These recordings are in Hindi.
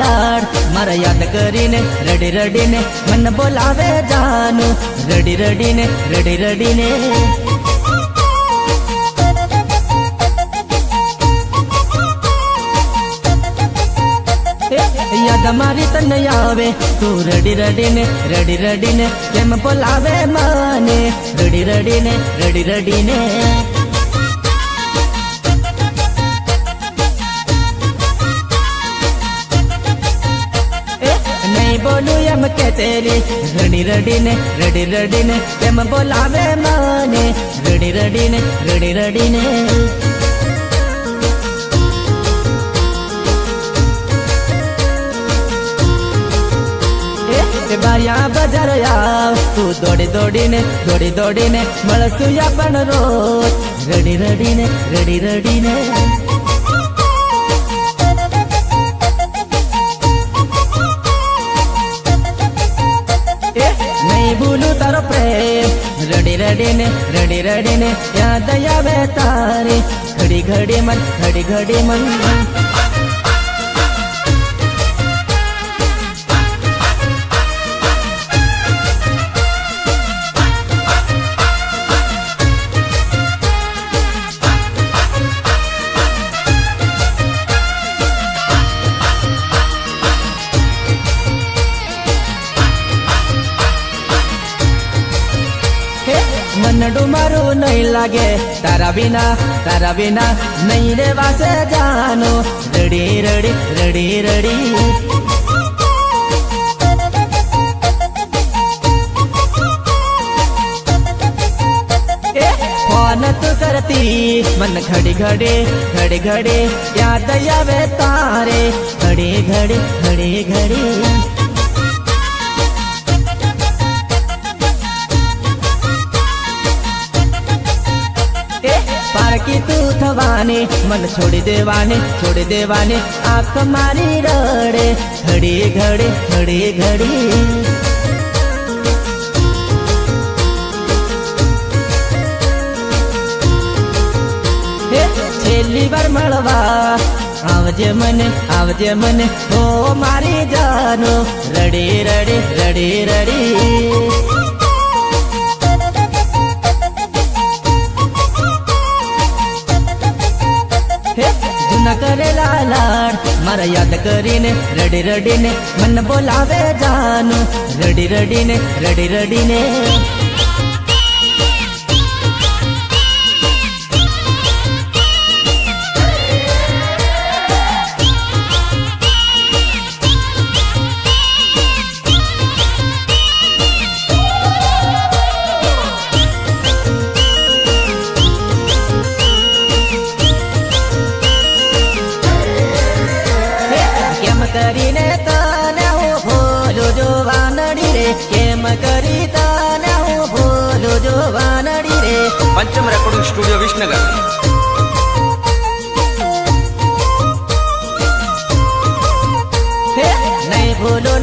લાડ મારા યાદ કરીને રડી રડીને મન બોલાવે જાનું રડી રડીને રડી રડીને યાદ મારી તને આવે તું રડી રડીને કેમ બોલાવે મને રડી રડીને રડી રડીને नहीं बोलू एम के तेरी रडी रडीने केम बोलावे मने रडी रडीने बाया बजार आव तू दौड़ी दौड़ीने मळसू आपण रोज रडी रडीने नहीं भूलू तारो प्रेम रडी रडीने याद आवे तारी घड़ी मन मनडू मारू नहीं लागे तारा बिना नहीं रे वासे जानो रडी फोन तू करती मन घड़ी याद आवे तारे घड़ी पारकी तू थवाने मन छोड़ देवाने आँख मारी रड़े घड़ी छेली बार मळवा आवजे मने ओ मारी जानो रडी न करेला लाड मारा याद करीने रडी रडीने मन बोलावे जानु रडी रडीने करीने तने हूँ भोलो जो वानड़ी रे केम करी तने हूँ भोलो जो वानड़ी रे पंचम रेकॉर्डिंग स्टूडियो विसनगर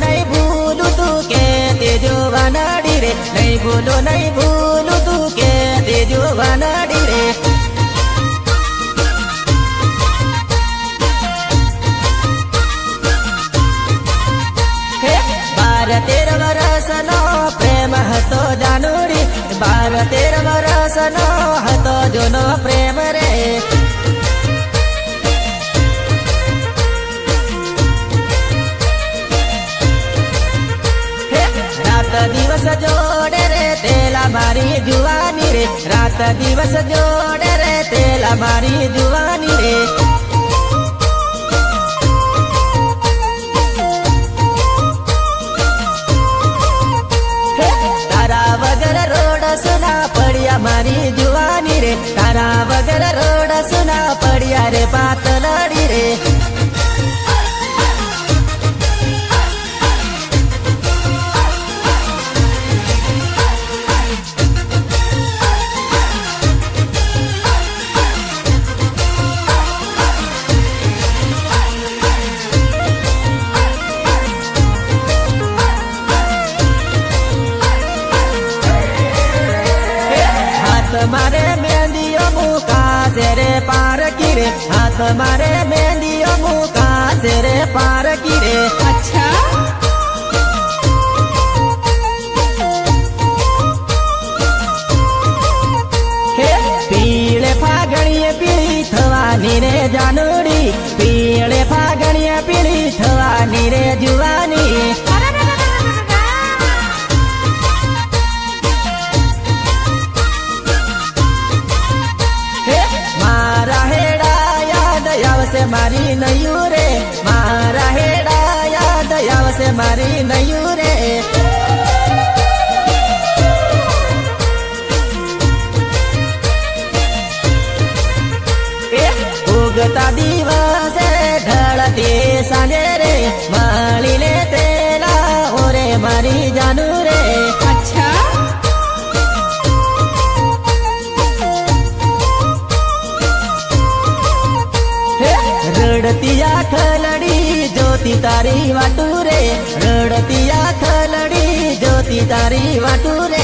नहीं भूलू तू के तेजो वानड़ी रे नहीं भूलू तू के तेजो वानड़ी रे तेरा वरसनो प्रेम हतो जानूरी 12-13 वरसनो हतो जोनो प्रेम रे रात दिवस जोड़े रे तेला मारी जुवानी रे रात दिवस जोड़े रे तेला मारी जुवानी रे मारी जुवानी रे तारा वगर रोड सुना पड़िया रे बात लड़ी रे मारे मेहंदियों मुका से रे पार की रे हाथ मारे मेहंदियों मुका से रे पार की रे અચ્છા હે પીળે ફાગણીએ પીળી થવાની રે જાનુડી, પીળે ફાગણીએ પીળી થવાની રે જુવાની. હે મારા હેડા યાદ આવશે મારી નયું રે, મારા હેડા યાદ આવશે મારી નયું રે. ઉગતા દિવસે ઢળતી સાંજે રે મળીને તેના ઓરે મારી જાનુ રે. અચ્છા હે રડતી આંખ લડી જોતી તારી વાટુ રે, રડતી આંખ લડી જોતી તારી વાટુ રે.